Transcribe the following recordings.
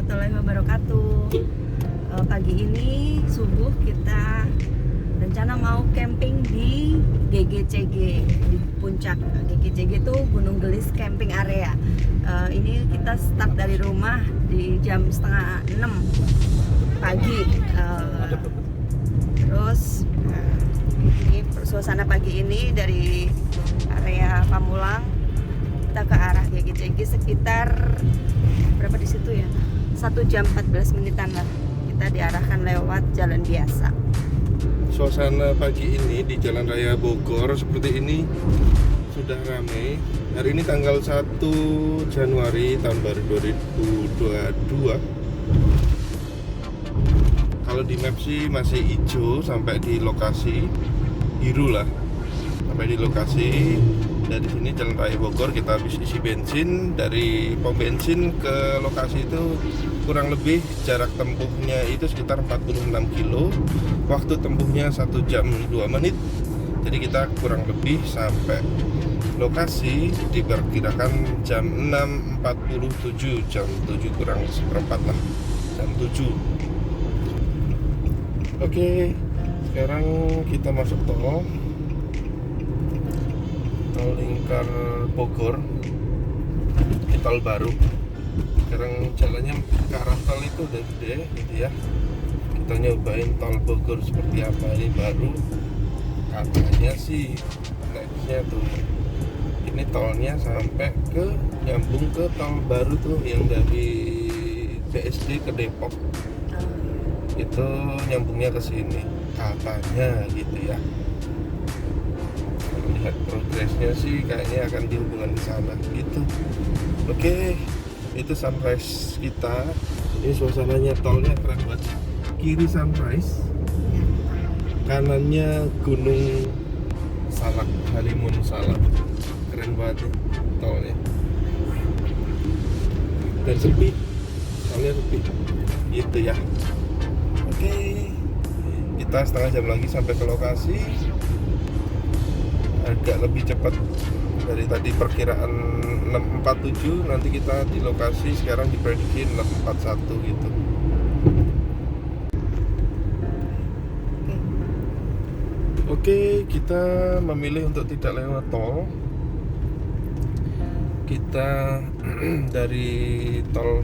warahmatullahi wabarakatuh. Pagi ini subuh kita rencana mau camping di GGCG di puncak. GGCG itu Gunung Gelis Camping Area. Ini kita start dari rumah di jam setengah 6 pagi. Terus ini suasana pagi ini dari area Pamulang kita ke arah GGCG sekitar berapa di situ ya? 1 jam 14 menitan lah. Kita diarahkan lewat jalan biasa. Suasana pagi ini di Jalan Raya Bogor seperti ini sudah ramai. Hari ini tanggal 1 Januari tahun baru 2022. Kalau di map sih masih hijau sampai di lokasi, biru lah sampai di lokasi. Dari sini Jalan Raya Bogor kita habis isi bensin. Dari pom bensin ke lokasi itu kurang lebih jarak tempuhnya itu sekitar 46 kilo. Waktu tempuhnya 1 jam 2 menit. Jadi kita kurang lebih sampai lokasi diperkirakan jam 6.47, jam 7 kurang seperempat lah, jam 7. Oke, sekarang kita masuk tol Lingkar Bogor, di tol baru. Sekarang jalannya ke arah tol itu udah gede gitu ya. Kita nyobain tol Bogor seperti apa. Ini baru, katanya sih nextnya tuh ini tolnya sampai ke nyambung ke tol baru tuh yang dari BSD ke Depok. Itu nyambungnya ke sini katanya gitu ya. Lihat progresnya sih kayaknya akan dihubungkan ke sana gitu. Oke, itu sunrise kita. Ini suasananya tolnya keren banget. Kiri sunrise, kanannya Gunung Salak, Halimun Salak. Keren banget nih tolnya. Dan sepi, tolnya sepi gitu ya. Oke, kita setengah jam lagi sampai ke lokasi. Agak lebih cepat dari tadi perkiraan 6.47, nanti kita di lokasi sekarang diprediksi 6.41 gitu. Oke, kita memilih untuk tidak lewat tol. Kita dari tol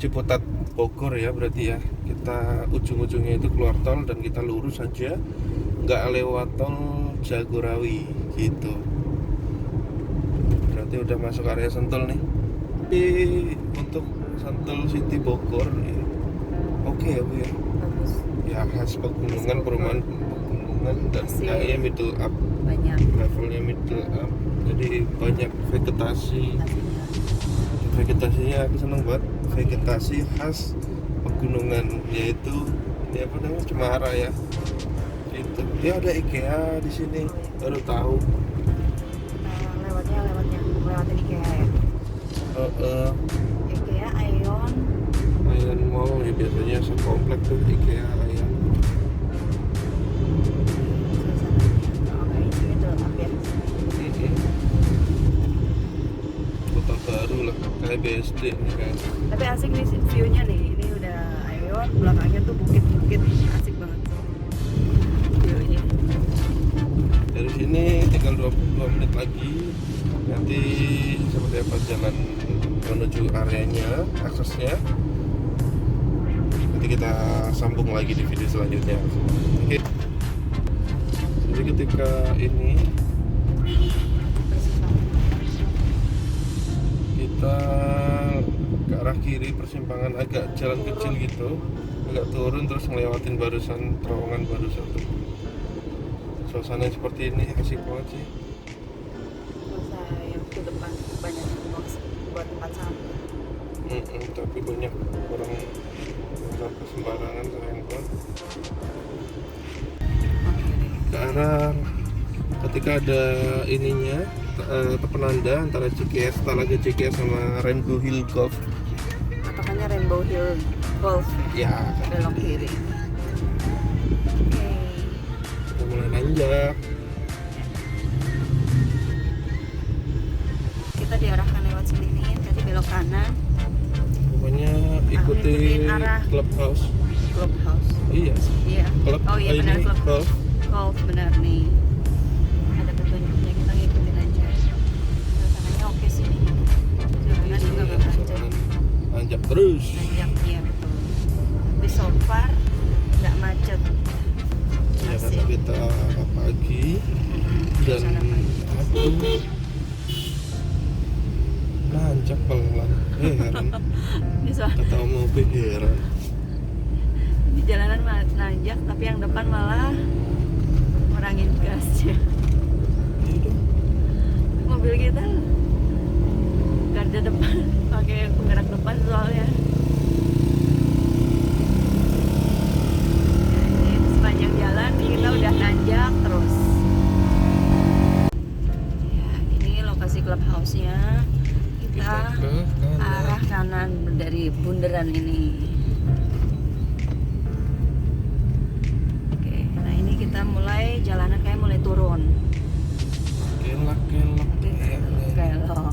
Ciputat Bogor ya berarti ya. Kita ujung-ujungnya itu keluar tol dan kita lurus saja, nggak lewat tol Jagorawi gitu. Berarti udah masuk area Sentul nih. Tapi untuk Sentul City Bogor ya, oke ya Bu ya. Bagus. Ya khas pegunungan, perumahan pegunungan dan kayaknya middle up. Banyak Levelnya middle up. Jadi banyak vegetasi. Vegetasinya aku seneng banget. Vegetasi khas pegunungan, yaitu ini apa namanya, cemara ya. Itu dia ada IKEA di sini, baru tahu. lewatin IKEA ya. IKEA, Aeon. Aeon Mall ya biasanya sekomplek tuh IKEA Aeon. Kota baru lah, kayak BSD nih kan. Tapi asik nih view-nya nih. Ini udah Aeon, belakangnya tuh bukit-bukit, asik banget view-nya. Dari sini tinggal 22 menit lagi. Nanti seperti apa jalan menuju areanya, aksesnya. Nanti kita sambung lagi di video selanjutnya. Oke. Jadi ketika ini kita ke arah kiri, persimpangan agak jalan kecil gitu, agak turun terus ngelewatin barusan terowongan barusan tuh. Suasana seperti ini asik banget sih. Masa yang ke depan banyak box buat tempat sampah. Tapi banyak orang sampah sembarangan, sayang banget. Ke arah ketika ada ininya penanda antara CKS, Talaga CKS sama Rainbow Hill Golf. Patokannya Rainbow Hill Golf. Ya, Belok kiri. Oke. kita mulai nanjak. Kita diarahkan lewat sini nih, tadi belok kanan. Pokoknya ikutin arah clubhouse. Iya. Iya. Club, Oh iya benar, ini club. golf. Golf benar nih. Ada petunjuknya, kita ngikutin aja. Suasananya oke sih. Jalanan juga nggak macet. Lanjut terus. Nanjak, iya betul. Tapi so far nggak macet. Ya Masih. karena kita pagi dan Suasana pagi. aduh nanjak pelan. Heran. Ini Kata mobil heran. di jalanan nanjak, tapi yang depan malah ngurangin gasnya. Itu Mobil kita garda depan pakai penggerak depan soalnya. Ya, ini sepanjang jalan kita udah nanjak terus. Ya, ini lokasi clubhouse-nya. Kita ke kanan. arah kanan dari bundaran ini. Oke, nah ini kita mulai jalanan kayak mulai turun. Kelak. Belok.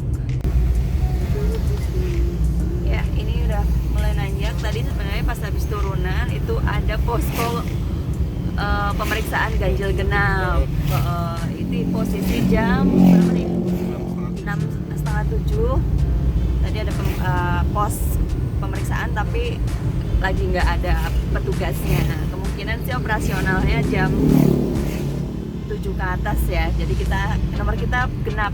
Ya, ini udah mulai nanjak. Tadi sebenarnya pas habis turunan itu ada posko pemeriksaan ganjil genap. Itu posisi jam berapa nih? 6:30-7. Tadi ada pos pemeriksaan tapi lagi nggak ada petugasnya. Kemungkinan sih operasionalnya jam 7 ke atas ya. Jadi nomor kita genap.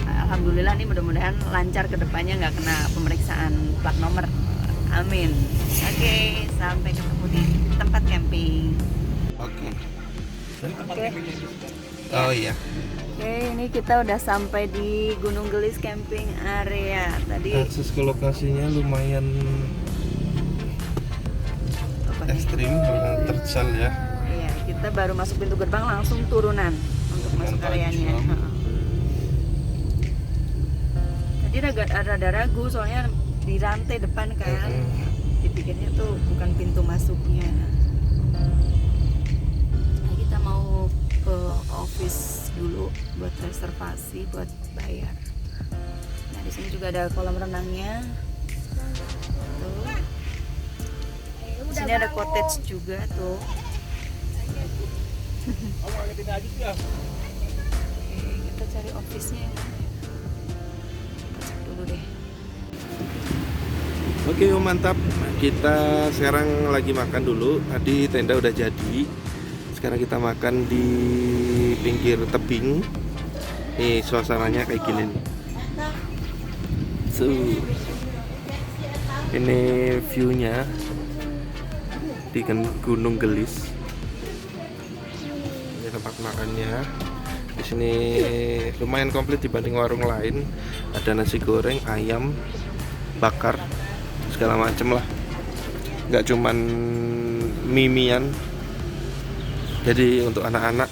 Alhamdulillah nih, mudah-mudahan lancar ke depannya, nggak kena pemeriksaan plat nomor. Amin. Oke, sampai ketemu di tempat camping. Oke. Oke. Oh iya. Oke, ini kita udah sampai di Gunung Gelis camping area. Tadi Akses ke lokasinya lumayan apa nih? ekstrim, terjal ya. Iya, kita baru masuk pintu gerbang langsung turunan untuk masuk Dengan areanya. tajam. Heeh. Tadi rada ragu soalnya di rantai depan kan. Dipikirnya tuh bukan pintu masuknya. Nah, kita mau ke office dulu buat reservasi, buat bayar. Nah, di sini juga ada kolam renangnya. Tuh. Di sini ada cottage juga tuh. Oke, kita cari office-nya yang mana ya? Kita cek dulu deh. Oke, mantap. Kita sekarang lagi makan dulu. Tadi tenda udah jadi. Sekarang kita makan di pinggir tebing. Nih suasananya kayak gini nih. Ini view-nya di Gunung Gelis. Ini tempat makannya. Di sini lumayan komplit dibanding warung lain. Ada nasi goreng, ayam bakar, segala macem lah. Nggak cuman mimian. Jadi untuk anak-anak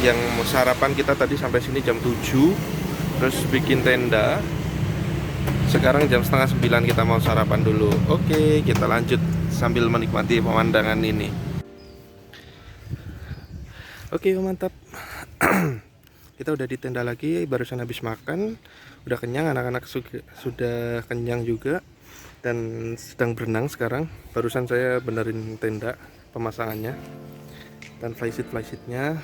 yang mau sarapan, kita tadi sampai sini jam 7, terus bikin tenda. Sekarang jam 8:30 kita mau sarapan dulu. Oke, kita lanjut sambil menikmati pemandangan ini. Oke, mantap. Kita udah di tenda lagi, barusan habis makan, udah kenyang, anak-anak sudah kenyang juga dan sedang berenang sekarang. Barusan saya benerin tenda pemasangannya dan flysheet-nya.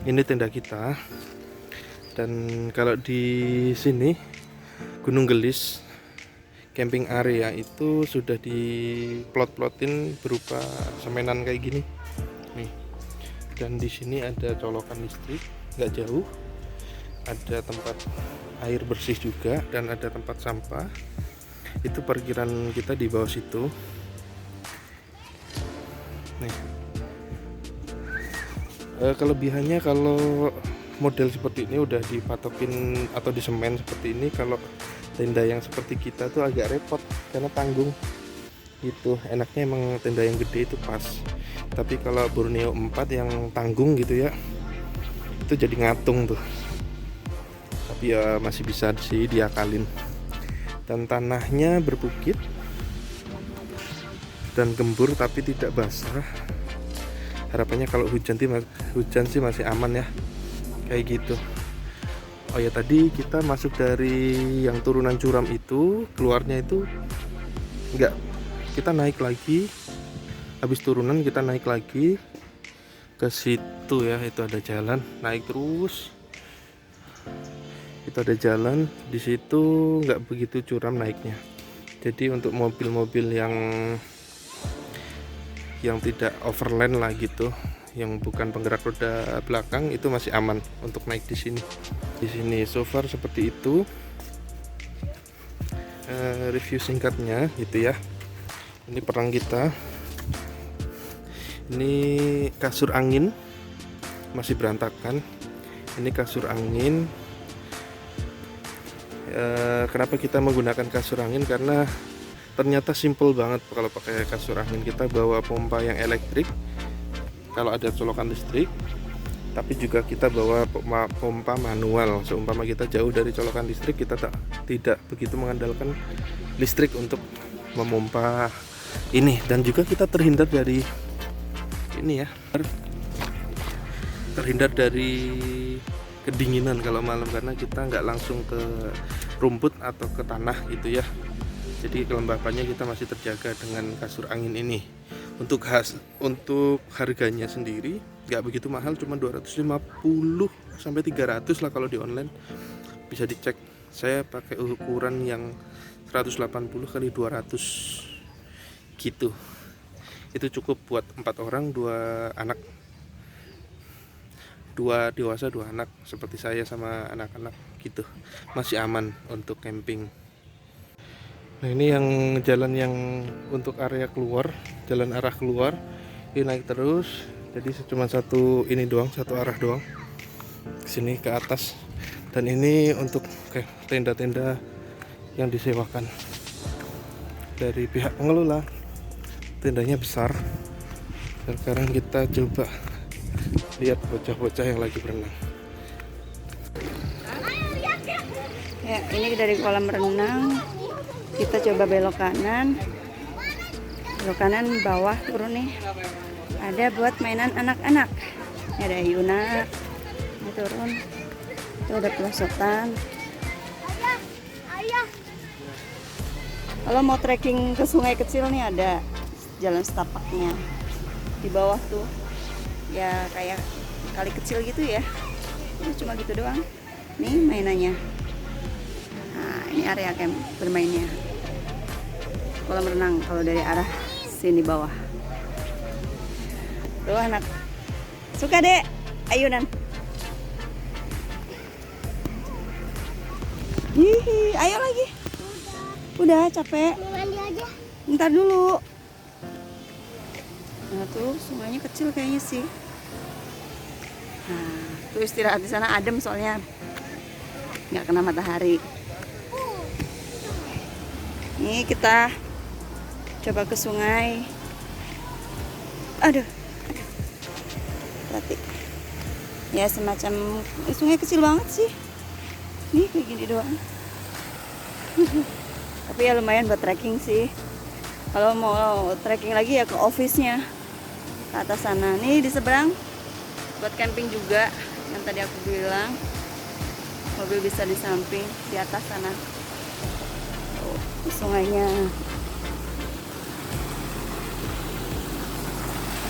Ini tenda kita. Dan kalau di sini Gunung Gelis camping area itu sudah diplot-plotin berupa semenan kayak gini nih. Dan di sini ada colokan listrik nggak jauh, ada tempat air bersih juga, dan ada tempat sampah. Itu parkiran kita di bawah situ nih. Kelebihannya kalau model seperti ini udah dipatokin atau disemen seperti ini, kalau tenda yang seperti kita tuh agak repot karena tanggung gitu. Enaknya emang tenda yang gede itu pas, tapi kalau Borneo 4 yang tanggung gitu ya, itu jadi ngatung tuh. Tapi ya masih bisa sih diakalin. Dan tanahnya berbukit dan gembur tapi tidak basah. Harapannya kalau hujan sih masih aman ya, kayak gitu. Oh ya, tadi kita masuk dari yang turunan curam itu, keluarnya itu enggak, kita naik lagi. Habis turunan kita naik lagi ke situ ya, itu ada jalan naik terus. Itu ada jalan di situ, nggak begitu curam naiknya. Jadi untuk mobil-mobil yang tidak overland lah gitu, yang bukan penggerak roda belakang, itu masih aman untuk naik di sini. Di sini so far seperti itu. Review singkatnya gitu ya. Ini perang kita. Ini kasur angin masih berantakan. Ini kasur angin. Kenapa kita menggunakan kasur angin? Karena ternyata simple banget kalau pakai kasur angin. Kita bawa pompa yang elektrik kalau ada colokan listrik, tapi juga kita bawa pompa manual. Seumpama kita jauh dari colokan listrik, kita tidak begitu mengandalkan listrik untuk memompa ini. Dan juga kita terhindar dari ini ya, terhindar dari kedinginan kalau malam, karena kita nggak langsung ke rumput atau ke tanah gitu ya. Jadi kelembapannya kita masih terjaga dengan kasur angin ini. Untuk harganya sendiri nggak begitu mahal, cuma 250 sampai 300 lah kalau di online. Bisa dicek. Saya pakai ukuran yang 180 kali 200 gitu. Itu cukup buat 4 orang, 2 anak. 2 dewasa 2 anak seperti saya sama anak-anak gitu, masih aman untuk camping. Nah, ini yang jalan yang untuk area keluar, jalan arah keluar, ini naik terus. Jadi cuma satu ini doang, satu arah doang ke sini ke atas. Dan ini untuk tenda-tenda yang disewakan dari pihak pengelola. Tendanya besar. Dan sekarang kita coba lihat bocah-bocah yang lagi berenang. Ya, ini dari kolam renang. Kita coba belok kanan. Belok kanan bawah turun nih. Ada buat mainan anak-anak. Ada ayunan. Ini turun. Itu ada pelosotan. Kalau mau trekking ke sungai kecil nih ada jalan setapaknya. Di bawah tuh ya kayak kali kecil gitu ya. Itu cuma gitu doang. Nih mainannya. Nah, ini area camp bermainnya. Kolam renang kalau dari arah sini bawah. Tuh anak suka deh ayunan. Hihi, ayo lagi. Udah capek. Ntar dulu. Nah tuh sungainya kecil kayaknya sih. Nah tuh istirahat di sana adem soalnya nggak kena matahari. Ini kita coba ke sungai. Aduh, berarti ya semacam sungai kecil banget sih. Nih kayak gini doang. Tapi ya lumayan buat trekking sih. Kalau mau trekking lagi ya ke office-nya. Ke atas sana. Nih di seberang buat camping juga yang tadi aku bilang. Mobil bisa di samping di atas sana. Oh, sungainya.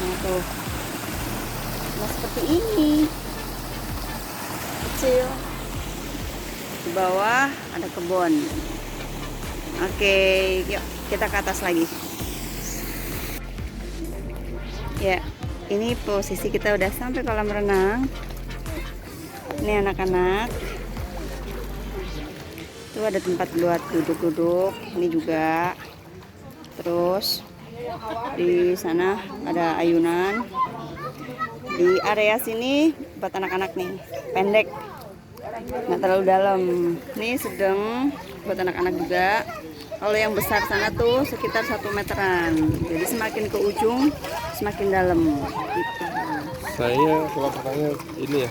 Nah tuh. Nah seperti ini. Kecil. Di bawah ada kebun. Oke, yuk kita ke atas lagi. Ya, ini posisi kita udah sampai kolam renang. Ini anak-anak. Tuh ada tempat buat duduk-duduk. Ini juga. Terus di sana ada ayunan. Di area sini buat anak-anak nih, pendek, nggak terlalu dalam. Ini sedang buat anak-anak juga. Kalau yang besar sana tuh sekitar 1 meteran. Jadi semakin ke ujung semakin dalam gitu. Saya kolam renangnya ini ya.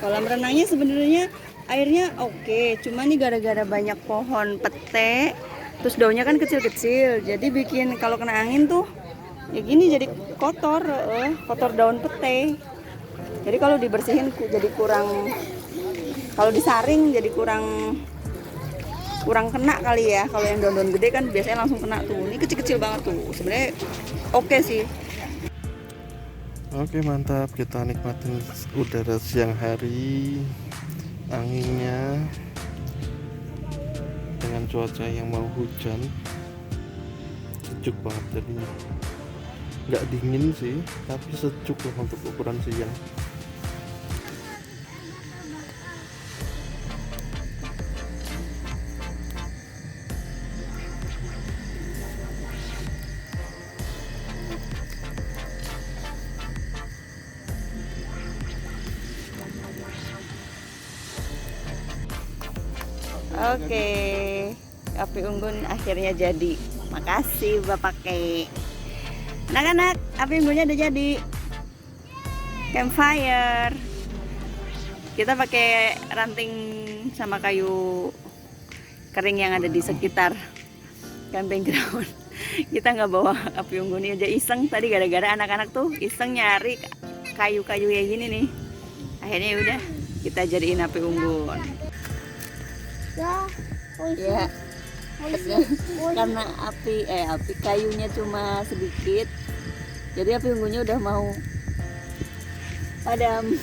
Kolam renangnya sebenarnya airnya oke, cuma nih gara-gara banyak pohon pete, terus daunnya kan kecil-kecil, jadi bikin kalau kena angin tuh ya gini jadi kotor, kotor daun pete. Jadi kalau dibersihin jadi kurang Kalau disaring jadi kurang kena kali ya. Kalau yang daun-daun gede kan biasanya langsung kena tuh. Ini kecil-kecil banget tuh. Sebenarnya oke sih. Oke, mantap, kita nikmatin udara siang hari, anginnya dengan cuaca yang mau hujan, sejuk banget jadinya. Nggak dingin sih, tapi sejuk lah untuk ukuran siang. Oke, api unggun akhirnya jadi. Makasih Bapak Kek. Anak-anak, api unggunnya udah jadi. Campfire. Kita pakai ranting sama kayu kering yang ada di sekitar camping ground. Kita nggak bawa api unggun aja, iseng tadi gara-gara anak-anak tuh iseng nyari kayu-kayu kayak gini nih. Akhirnya udah kita jadiin api unggun. Ya, karena api kayunya cuma sedikit, jadi api unggunnya udah mau padam.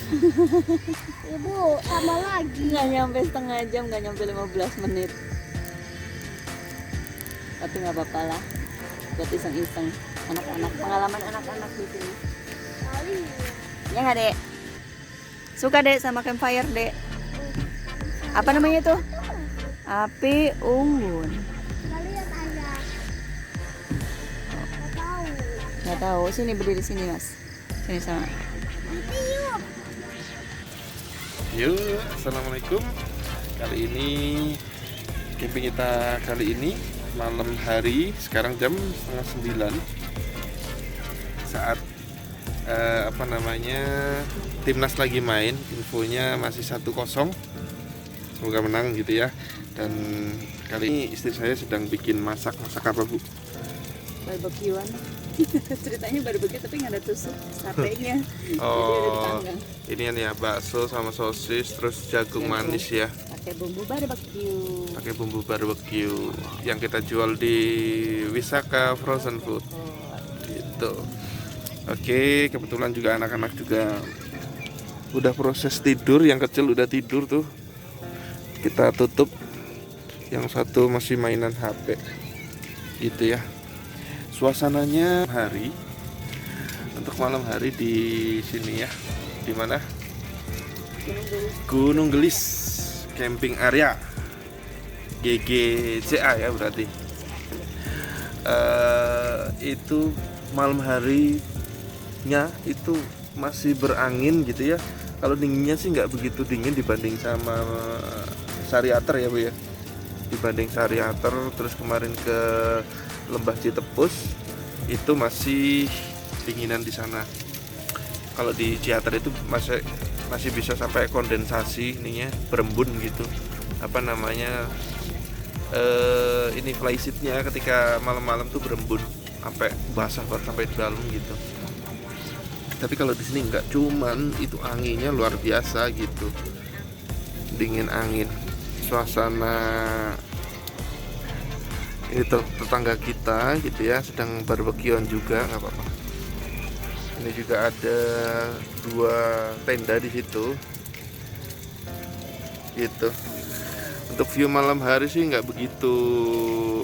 Ibu, tambah lagi. Nggak nyampe setengah jam, nggak nyampe 15 menit. Tapi nggak apa-apa lah, buat iseng-iseng anak-anak, pengalaman anak-anak di sini. Kali. Ya nggak Dek? Suka Dek sama campfire Dek? Apa namanya tuh? Api unggun. Kalian ada. Nggak tahu. Nggak tahu. Sini berdiri sini Mas. Sini sama. Nanti yuk. Yuk, assalamualaikum. Kali ini camping kita malam hari, sekarang jam 8:30. Saat timnas lagi main, infonya masih 1-0. Semoga menang gitu ya. Dan kali ini istri saya sedang bikin masak apa Bu? Barbekyuan. Ceritanya barbecue tapi nggak ada tusuk satenya. Jadi udah Oh, dipanggang. ini kan ya bakso sama sosis, terus jagung manis ya. Pakai bumbu barbecue. Pakai bumbu barbecue yang kita jual di Wisaka Frozen Food gitu. Oke, kebetulan juga anak-anak juga udah proses tidur, yang kecil udah tidur tuh. Kita tutup, yang satu masih mainan HP gitu ya. Suasananya untuk malam hari di sini ya. Di mana? Gunung Gelis Camping Area, GGCA ya berarti. Itu malam harinya itu masih berangin gitu ya. Kalau dinginnya sih nggak begitu dingin dibanding sama Sariater ya Bu ya. Dibanding Sariater, terus kemarin ke Lembah Citepus itu masih dinginan di sana. Kalau di Ciater itu masih bisa sampai kondensasi ininya, berembun gitu. Apa namanya? Ini flysheetnya ketika malam-malam tuh berembun sampai basah banget sampai di dalam gitu. Tapi kalau di sini enggak, cuman itu anginnya luar biasa gitu. Dingin angin. Suasana ini tetangga kita gitu ya, sedang barbekyuan juga, nggak apa-apa. Ini juga ada 2 tenda di situ gitu. Untuk view malam hari sih nggak begitu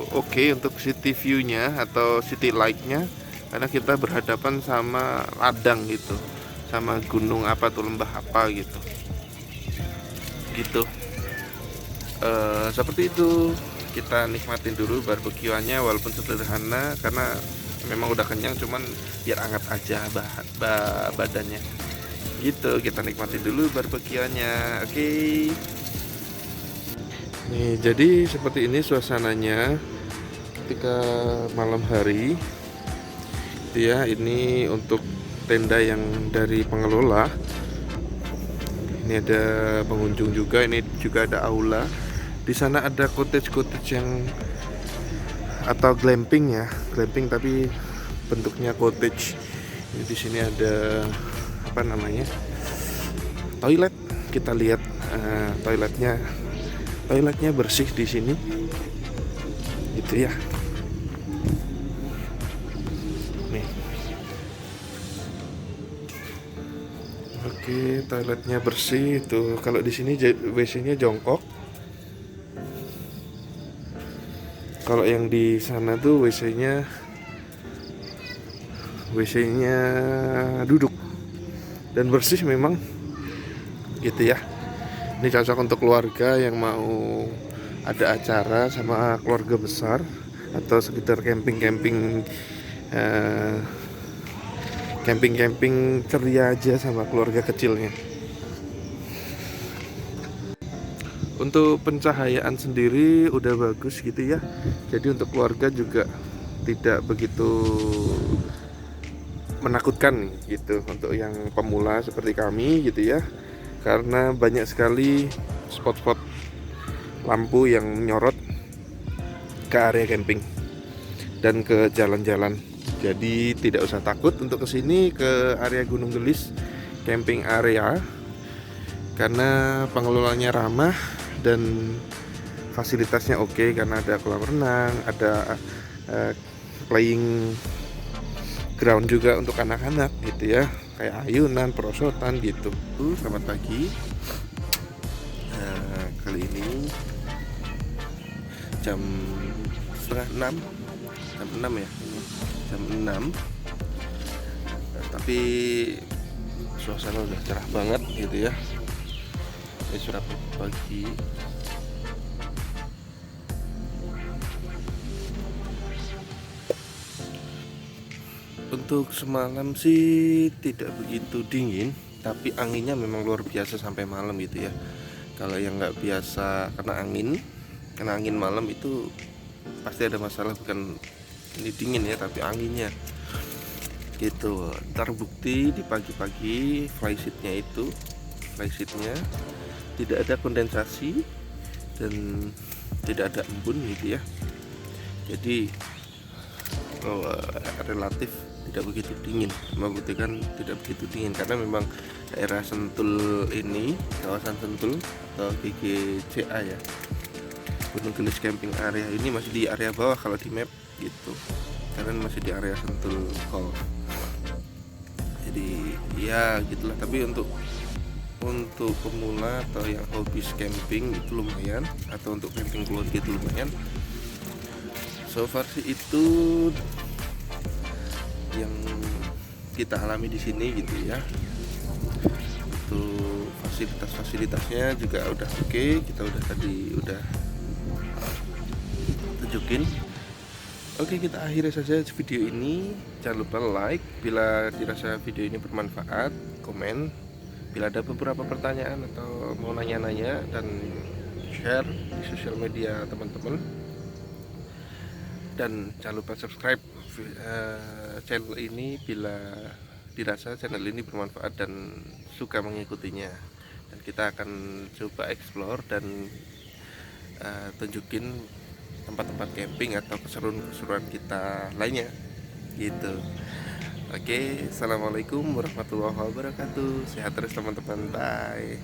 oke untuk city view-nya atau city light-nya, karena kita berhadapan sama ladang gitu, sama gunung apa tuh, lembah apa gitu. Seperti itu, kita nikmatin dulu barbekyuannya walaupun sederhana karena memang udah kenyang, cuman biar hangat aja badannya gitu. Kita nikmatin dulu barbekyuannya. Oke. Nih, jadi seperti ini suasananya ketika malam hari gitu ya. Ini untuk tenda yang dari pengelola. Ini ada pengunjung juga, ini juga ada aula. Di sana ada cottage yang atau glamping ya, glamping tapi bentuknya cottage. Ini di sini ada apa namanya, toilet. Kita lihat toiletnya bersih di sini gitu ya. Nih, oke, toiletnya bersih tuh. Kalau di sini WC-nya jongkok. Kalau yang di sana tuh WC-nya duduk dan bersih memang gitu ya. Ini cocok untuk keluarga yang mau ada acara sama keluarga besar atau sekitar camping-camping ceria aja sama keluarga kecilnya. Untuk pencahayaan sendiri udah bagus gitu ya. Jadi untuk keluarga juga tidak begitu menakutkan gitu untuk yang pemula seperti kami gitu ya. Karena banyak sekali spot-spot lampu yang menyorot ke area camping dan ke jalan-jalan. Jadi tidak usah takut untuk kesini ke area Gunung Gelis camping area, karena pengelolanya ramah dan fasilitasnya oke, karena ada kolam renang, ada playing ground juga untuk anak-anak gitu ya, kayak ayunan, perosotan gitu. Selamat pagi. Kali ini jam setengah 6, jam 6 ya, jam 6. Tapi suasana udah cerah banget gitu ya. Ini sudah pagi. Untuk semalam sih tidak begitu dingin, tapi anginnya memang luar biasa sampai malam gitu ya. Kalau yang nggak biasa kena angin malam itu pasti ada masalah, bukan ini dingin ya, tapi anginnya gitu. Terbukti di pagi-pagi flysheetnya tidak ada kondensasi dan tidak ada embun gitu ya. Jadi relatif tidak begitu dingin, membuktikan tidak begitu dingin karena memang daerah Sentul ini, kawasan Sentul atau GGCA ya, Gunung Gelis Camping Area ini masih di area bawah kalau di map gitu, karena masih di area Sentul Hall. Jadi ya gitulah. Tapi untuk pemula atau yang hobi camping itu lumayan, atau untuk camping keluarga itu lumayan. So far sih itu yang kita alami di sini gitu ya. Untuk fasilitasnya juga udah oke, kita udah tunjukin. Oke, kita akhiri saja video ini. Jangan lupa like bila dirasa video ini bermanfaat, komen bila ada beberapa pertanyaan atau mau nanya-nanya, dan share di sosial media teman-teman. Dan jangan lupa subscribe channel ini bila dirasa channel ini bermanfaat dan suka mengikutinya. Dan kita akan coba explore dan tunjukin tempat-tempat camping atau keseruan-keseruan kita lainnya gitu. Oke, assalamualaikum warahmatullahi wabarakatuh. Sehat terus teman-teman, bye.